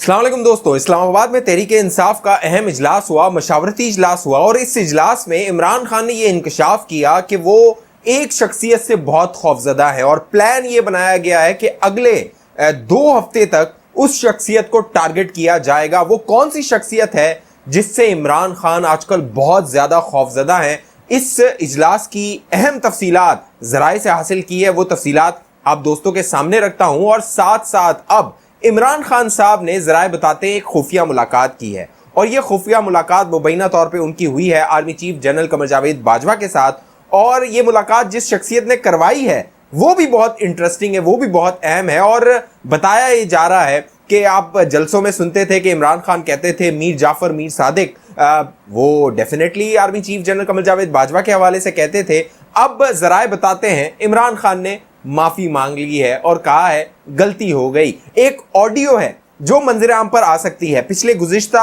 अस्सलाम वालेकुम दोस्तों, इस्लामाबाद में तहरीक इंसाफ का अहम इजलास हुआ, मशावरती इजलास हुआ और इस इजलास में इमरान खान ने ये इंकशाफ किया कि वो एक शख्सियत से बहुत खौफजदा है और प्लान ये बनाया गया है कि अगले 2 हफ्ते तक उस शख्सियत को टारगेट किया जाएगा। वो कौन सी शख्सियत है जिससे इमरान खान आजकल बहुत ज़्यादा खौफजदा हैं? इस इजलास की अहम तफसीलात ज़राए से हासिल की है, वो तफसीलात आप दोस्तों के सामने रखता हूँ। और साथ साथ अब इमरान खान साहब ने ज़राए बताते हैं एक खुफिया मुलाकात की है और ये खुफिया मुलाकात मुबैना तौर पे उनकी हुई है army chief general Qamar Javed Bajwa के साथ। और ये मुलाकात जिस शख्सियत ने करवाई है वो भी बहुत इंटरेस्टिंग है, वो भी बहुत अहम है। और बताया ये जा रहा है कि आप जलसों में सुनते थे कि इमरान खान कहते थे मीर जाफर मीर सादिक, वो definitely army chief general Qamar Javed Bajwa के हवाले से कहते थे। अब ज़राए बताते हैं इमरान खान ने माफ़ी मांग ली है और कहा है गलती हो गई। एक ऑडियो है जो मंजर आम पर आ सकती है। पिछले गुज़िश्ता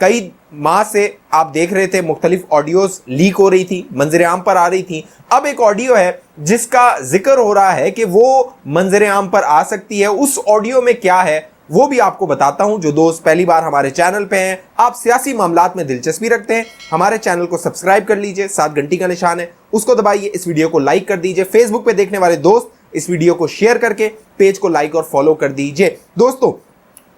कई माह से आप देख रहे थे मुख्तलिफ ऑडियोज़ लीक हो रही थी, मंजर आम पर आ रही थी। अब एक ऑडियो है जिसका जिक्र हो रहा है कि वो मंजर आम पर आ सकती है। उस ऑडियो में क्या है वो भी आपको बताता हूं। जो दोस्त पहली बार हमारे चैनल पे हैं, आप सियासी मामलात में दिलचस्पी रखते हैं, हमारे चैनल को सब्सक्राइब कर लीजिए, साथ घंटी का निशान है उसको दबाइए, इस वीडियो को लाइक कर दीजिए। फेसबुक पे देखने वाले दोस्त इस वीडियो को शेयर करके पेज को लाइक और फॉलो कर दीजिए। दोस्तों,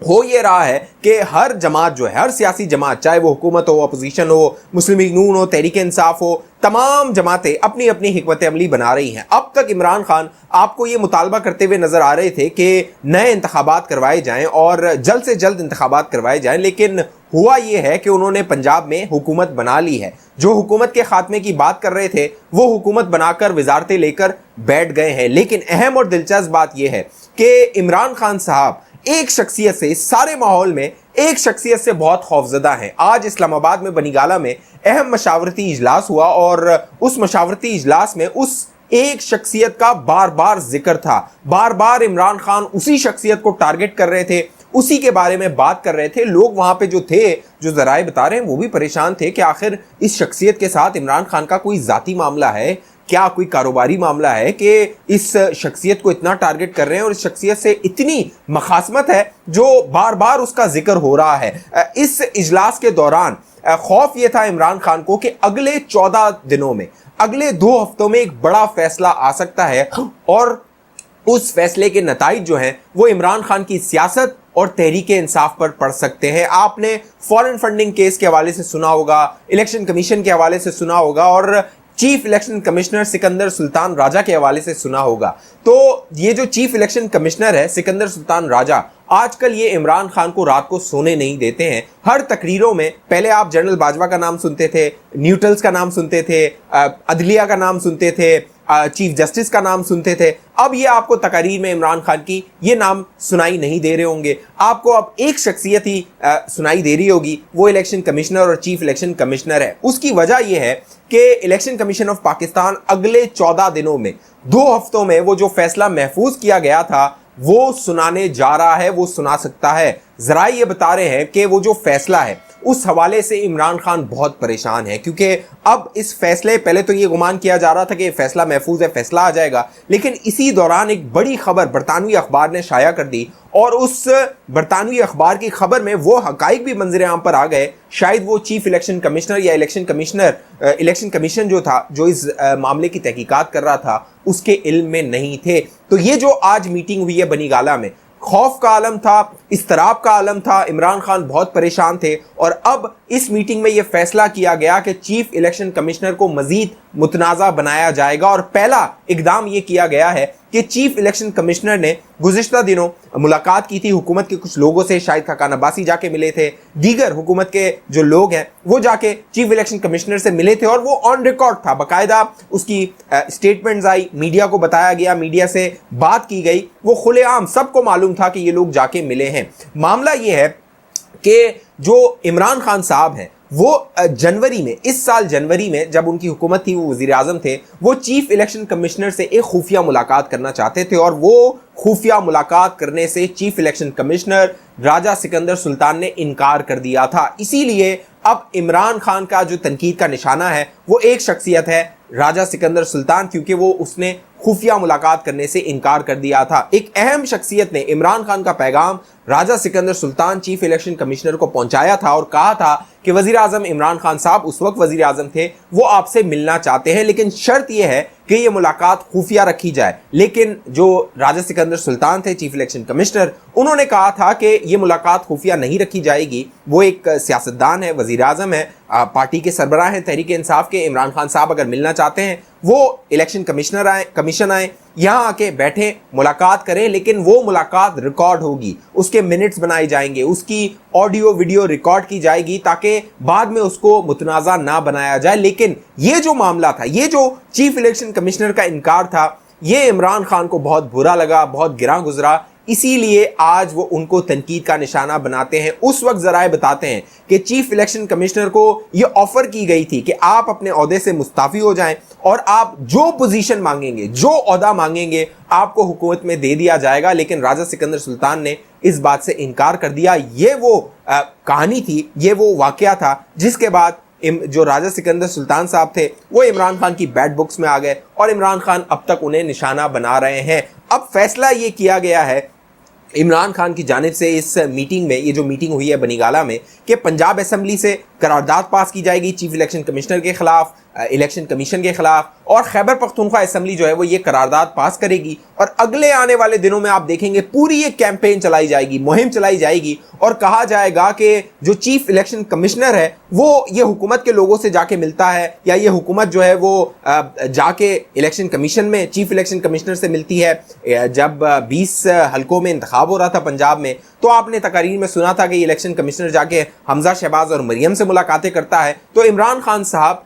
हो ये रहा है कि हर जमात जो है, हर सियासी जमात, चाहे वो हुकूमत हो, अपोजिशन हो, मुस्लिम लीग नून हो, तहरीक इंसाफ हो, तमाम जमातें अपनी अपनी हिकमत अमली बना रही हैं। अब तक इमरान खान आपको ये मुतालबा करते हुए नजर आ रहे थे कि नए इंतखाबात करवाए जाएं और जल्द से जल्द इंतखाबात करवाए जाएं, लेकिन हुआ ये है कि उन्होंने पंजाब में हुकूमत बना ली है। जो हुकूमत के खात्मे की बात कर रहे थे वो हुकूमत बनाकर वजारतें लेकर बैठ गए हैं। लेकिन अहम और दिलचस्प बात यह है कि इमरान खान साहब एक शख्सियत से, इस सारे माहौल में एक शख्सियत से बहुत खौफजदा हैं। आज इस्लामाबाद में बनीगाला में अहम मशावरती इजलास हुआ और उस मशावरती इजलास में उस एक शख्सियत का बार बार जिक्र था। बार बार इमरान खान उसी शख्सियत को टारगेट कर रहे थे, उसी के बारे में बात कर रहे थे। लोग वहां पे जो थे, जो ज़राए बता रहे हैं, वो भी परेशान थे कि आखिर इस शख्सियत के साथ इमरान खान का कोई ज़ाती मामला है क्या, कोई कारोबारी मामला है कि इस शख्सियत को इतना टारगेट कर रहे हैं और इस शख्सियत से इतनी मखासमत है जो बार बार उसका जिक्र हो रहा है। इस इजलास के दौरान खौफ ये था इमरान खान को कि अगले 14 दिनों में, अगले 2 हफ्तों में एक बड़ा फैसला आ सकता है और उस फैसले के नताइज जो हैं वो इमरान खान की सियासत और तहरीक इंसाफ पर पड़ सकते हैं। आपने फॉरेन फंडिंग केस के हवाले से सुना होगा, इलेक्शन कमीशन के हवाले से सुना होगा और chief election commissioner Sikandar Sultan Raja के हवाले से सुना होगा। तो ये जो चीफ इलेक्शन कमिश्नर है सिकंदर सुल्तान राजा, आजकल ये इमरान खान को रात को सोने नहीं देते हैं। हर तकरीरों में पहले आप जनरल बाजवा का नाम सुनते थे, न्यूट्रल्स का नाम सुनते थे, अदलिया का नाम सुनते थे, चीफ जस्टिस का नाम सुनते थे। अब ये आपको तकरीर में इमरान खान की ये नाम सुनाई नहीं दे रहे होंगे। आपको अब एक शख्सियत ही सुनाई दे रही होगी, वो इलेक्शन कमिश्नर और चीफ इलेक्शन कमिश्नर है। उसकी वजह यह है कि इलेक्शन कमीशन ऑफ पाकिस्तान अगले 14 दिनों में, 2 हफ्तों में वो जो फैसला महफूज किया गया था वो सुनाने जा रहा है, वो सुना सकता है। जरा ये बता रहे हैं कि वो जो फैसला है उस हवाले से इमरान खान बहुत परेशान है, क्योंकि अब इस फैसले, पहले तो ये गुमान किया जा रहा था कि फैसला महफूज है, फैसला आ जाएगा, लेकिन इसी दौरान एक बड़ी खबर बरतानवी अखबार ने शाया कर दी और उस बरतानवी अखबार की खबर में वो हकाइक भी मंजर आम पर आ गए। शायद वो चीफ इलेक्शन कमिश्नर या इलेक्शन कमीशन जो था, जो इस मामले की तहकीकात कर रहा था, उसके इल्म में नहीं थे। तो ये जो आज मीटिंग हुई है बनीगाला में, खौफ का आलम था, इस्तराब का आलम था, इमरान खान बहुत परेशान थे और अब इस मीटिंग में यह फैसला किया गया कि चीफ इलेक्शन कमिश्नर को मजीद मुतनाज़ा बनाया जाएगा। और पहला इकदाम यह किया गया है कि चीफ इलेक्शन कमिश्नर ने गुज़िश्ता दिनों मुलाकात की थी हुकूमत के कुछ लोगों से, शायद खकान अब्बासी जाके मिले थे, दीगर हुकूमत के जो लोग हैं वो जाके चीफ इलेक्शन कमिश्नर से मिले थे और वो ऑन रिकॉर्ड था, बाकायदा उसकी स्टेटमेंट्स आई, मीडिया को बताया गया, मीडिया से बात की गई, वो खुलेआम सबको मालूम था कि ये लोग जाके मिले हैं। मामला ये है कि जो इमरान खान साहब हैं वो जनवरी में, इस साल जनवरी में जब उनकी हुकूमत थी, वो वज़ीर आज़म थे, वो चीफ इलेक्शन कमिश्नर से एक खुफिया मुलाकात करना चाहते थे और वो खुफिया मुलाकात करने से चीफ इलेक्शन कमिश्नर राजा सिकंदर सुल्तान ने इनकार कर दिया था। इसीलिए अब इमरान खान का जो तनकीद का निशाना है वो एक शख्सियत है, राजा सिकंदर सुल्तान, क्योंकि वो उसने खुफिया मुलाकात करने से इनकार कर दिया था। एक अहम शख्सियत ने इमरान खान का पैगाम राजा Sikandar Sultan chief election commissioner को पहुंचाया था और कहा था कि वजीर आजम इमरान खान साहब उस वक्त वजीर आजम थे, वो आपसे मिलना चाहते हैं, लेकिन शर्त यह है कि ये मुलाकात खुफिया रखी जाए। लेकिन जो राजा सिकंदर सुल्तान थे चीफ इलेक्शन कमिश्नर, उन्होंने कहा था कि ये मुलाकात खुफिया नहीं रखी जाएगी। वो एक सियासतदान है, वजीर आजम है, पार्टी के सरबराह हैं तहरीक इंसाफ के। इमरान खान साहब अगर मिलना चाहते हैं वो इलेक्शन कमीशन आए, यहाँ आके बैठे, मुलाकात करें, लेकिन वो मुलाकात रिकॉर्ड होगी, उसके मिनट्स बनाए जाएंगे, उसकी ऑडियो वीडियो रिकॉर्ड की जाएगी ताकि बाद में उसको मुतनाज़ा ना बनाया जाए। लेकिन ये जो मामला था, ये जो चीफ इलेक्शन कमिश्नर का इनकार था, ये इमरान खान को बहुत बुरा लगा, बहुत गिरा गुजरा, इसीलिए आज वो उनको तनकीद का निशाना बनाते हैं। उस वक्त जराए बताते हैं कि चीफ इलेक्शन कमिश्नर को ये ऑफर की गई थी कि आप अपने ओहदे से मुस्ताफी हो जाएं और आप जो पोजीशन मांगेंगे, जो ओहदा मांगेंगे, आपको हुकूमत में दे दिया जाएगा। लेकिन राजा सिकंदर सुल्तान ने इस बात से इनकार कर दिया। ये वो कहानी थी, ये वो वाकया था जिसके बाद जो राजा सिकंदर सुल्तान साहब थे वो इमरान खान की बैड बुक्स में आ गए और इमरान खान अब तक उन्हें निशाना बना रहे हैं। अब फैसला ये किया गया है इमरान खान की जानिब से इस मीटिंग में, ये जो मीटिंग हुई है बनीगाला में, कि पंजाब असेंबली से करारदाद पास की जाएगी चीफ इलेक्शन कमिश्नर के खिलाफ, इलेक्शन कमीशन के खिलाफ, और खैबर पख्तूनख्वा असेंबली जो है वो ये करारदाद पास करेगी। और अगले आने वाले दिनों में आप देखेंगे पूरी ये कैंपेन चलाई जाएगी, मुहिम चलाई जाएगी और कहा जाएगा कि जो चीफ इलेक्शन कमिश्नर है वो ये हुकूमत के लोगों से जाके मिलता है, या ये हुकूमत जो है वो जाके इलेक्शन कमीशन में चीफ इलेक्शन कमिश्नर से मिलती है। जब 20 हलकों में इंतखाब हो रहा था पंजाब में, तो आपने तकारीर में सुना था कि इलेक्शन कमिश्नर जाके हमजा शहबाज और मरियम से मुलाकातें करता है। तो इमरान खान साहब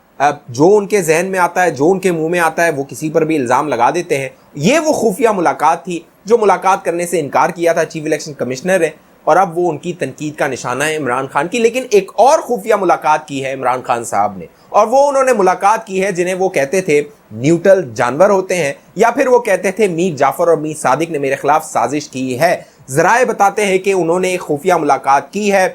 जो उनके जहन में आता है, जो उनके मुंह में आता है, वो किसी पर भी इल्ज़ाम लगा देते हैं। ये वो खुफिया मुलाकात थी जो मुलाकात करने से इनकार किया था चीफ इलेक्शन कमिश्नर है, और अब वो उनकी तनकीद का निशाना है इमरान खान की। लेकिन एक और खुफिया मुलाकात की है इमरान खान साहब ने, और वो उन्होंने मुलाकात की है जिन्हें वो कहते थे न्यूट्रल जानवर होते हैं, या फिर वो कहते थे मीर जाफर और मीर सादिक ने मेरे खिलाफ साजिश की है। जराए बताते हैं कि उन्होंने एक खुफिया मुलाकात की है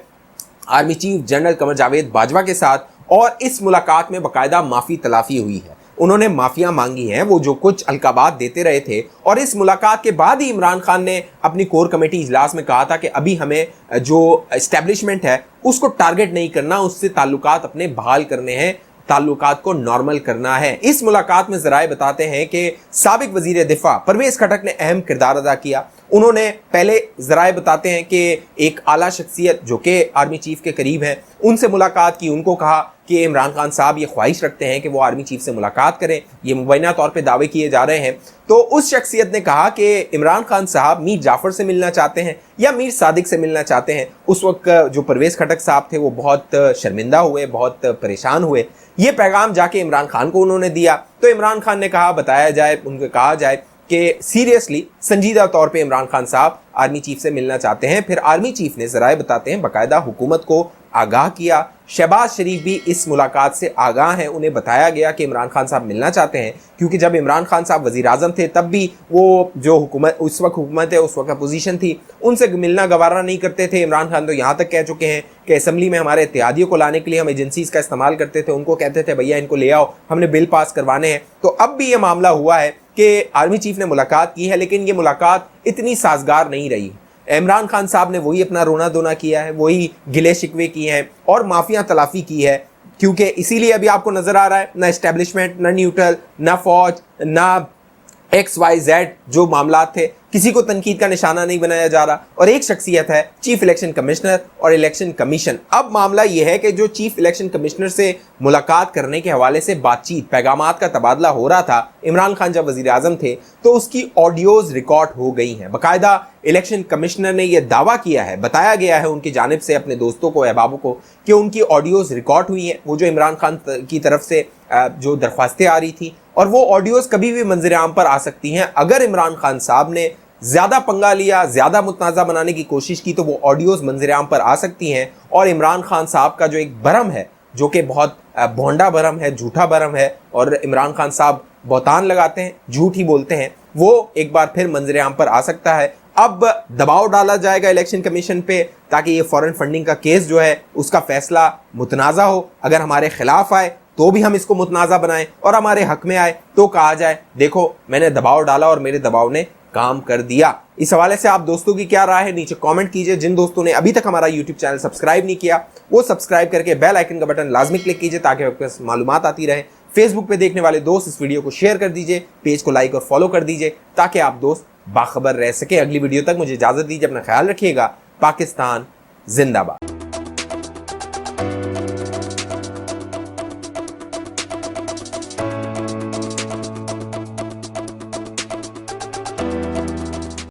army chief general Qamar Javed Bajwa के साथ, और इस मुलाकात में बाकायदा माफ़ी तलाफी हुई है। उन्होंने माफिया मांगी हैं, वो जो कुछ अलकाबात देते रहे थे, और इस मुलाकात के बाद ही इमरान खान ने अपनी कोर कमेटी इजलास में कहा था कि अभी हमें जो एस्टेब्लिशमेंट है उसको टारगेट नहीं करना, उससे ताल्लुकात अपने बहाल करने हैं, ताल्लुकात को नॉर्मल करना है। इस मुलाकात में जराए बताते हैं कि साबिक वजीर दिफा परवेज खटक ने अहम किरदार अदा किया। उन्होंने पहले जराए बताते हैं कि एक आला शख्सियत जो कि आर्मी चीफ के करीब है उनसे मुलाकात की, उनको कहा कि इमरान खान साहब ये ख्वाहिश रखते हैं कि वो आर्मी चीफ से मुलाकात करें, ये मुबैना तौर पे दावे किए जा रहे हैं। तो उस शख्सियत ने कहा कि इमरान खान साहब मीर जाफर से मिलना चाहते हैं या मीर सादिक से मिलना चाहते हैं। उस वक्त जो परवेज खटक साहब थे वो बहुत शर्मिंदा हुए, बहुत परेशान हुए। ये पैगाम जाके इमरान खान को उन्होंने दिया। तो इमरान खान ने कहा, बताया जाए, उनको कहा जाए कि सीरियसली, संजीदा तौर पे इमरान खान साहब आर्मी चीफ से मिलना चाहते हैं। फिर आर्मी चीफ ने, जराए बताते हैं, बाकायदा हुकूमत को आगाह किया। शहबाज शरीफ भी इस मुलाकात से आगाह हैं, उन्हें बताया गया कि इमरान खान साहब मिलना चाहते हैं, क्योंकि जब इमरान खान साहब वजीर आजम थे तब भी वो जो हुकूमत उस वक्त हुकूमत है, उस वक्त अपोजिशन थी, उनसे मिलना गवारा नहीं करते थे। इमरान खान तो यहाँ तक कह चुके हैं कि असम्बली में हमारे इत्तेहादियों को लाने के लिए हम एजेंसीज का इस्तेमाल करते थे, उनको कहते थे भैया इनको ले आओ, हमने बिल पास करवाने हैं। तो अब भी ये मामला हुआ है कि आर्मी चीफ ने मुलाकात की है, लेकिन ये मुलाकात इतनी साजगार नहीं रही। इमरान खान साहब ने वही अपना रोना धोना किया है, वही गिले शिकवे किए हैं और माफिया तलाफी की है, क्योंकि इसीलिए अभी आपको नजर आ रहा है ना एस्टेब्लिशमेंट, ना न्यूट्रल, ना फौज, ना XYZ जो मामला थे, किसी को तनकीद का निशाना नहीं बनाया जा रहा, और एक शख्सियत है चीफ इलेक्शन कमिश्नर और इलेक्शन कमीशन। अब मामला यह है कि जो चीफ इलेक्शन कमिश्नर से मुलाकात करने के हवाले से बातचीत, पैगामात का तबादला हो रहा था, इमरान खान जब वजीर आजम थे, तो उसकी ऑडियोज रिकॉर्ड हो गई हैं। बाकायदा इलेक्शन कमिश्नर ने यह दावा किया है, बताया गया है उनकी जानिब से अपने दोस्तों को, अहबाबों को, कि उनकी ऑडियोज रिकॉर्ड हुई हैं, वो जो इमरान खान की तरफ से जो दरख्वास्तें आ रही थी, और वो ऑडियोज कभी भी मंजर आम पर आ सकती हैं। अगर इमरान खान साहब ने ज्यादा पंगा लिया, ज्यादा मुतनाज़ा बनाने की कोशिश की, तो वो ऑडियोज मंजर आम पर आ सकती हैं। और इमरान खान साहब का जो एक भरम है, जो कि बहुत भोंडा भरम है, झूठा भरम है, और इमरान खान साहब बहतान लगाते हैं, झूठ ही बोलते हैं, वो एक बार फिर मंजर आम पर आ सकता है। अब दबाव डाला जाएगा इलेक्शन कमीशन पे, ताकि ये फॉरेन फंडिंग का केस जो है उसका फैसला मुतनाज़ा हो। अगर हमारे खिलाफ आए तो भी हम इसको मुतनाज़ा बनाएं, और हमारे हक में आए तो कहा जाए देखो मैंने दबाव डाला और मेरे दबाव ने काम कर दिया। اس حوالے سے آپ دوستوں کی کیا رائے ہے نیچے کامنٹ کیجئے. جن دوستوں نے ابھی تک ہمارا یوٹیوب چینل سبسکرائب نہیں کیا وہ سبسکرائب کر کے بیل آئیکن کا بٹن لازمی کلک کیجئے تاکہ آپ کے پاس معلومات آتی رہے. فیس بک پہ دیکھنے والے دوست اس ویڈیو کو شیئر کر دیجئے, پیج کو لائک اور فالو کر دیجئے تاکہ آپ دوست باخبر رہ سکے. اگلی ویڈیو تک مجھے اجازت دیجئے, اپنا خیال رکھیے گا. پاکستان زندہ باد.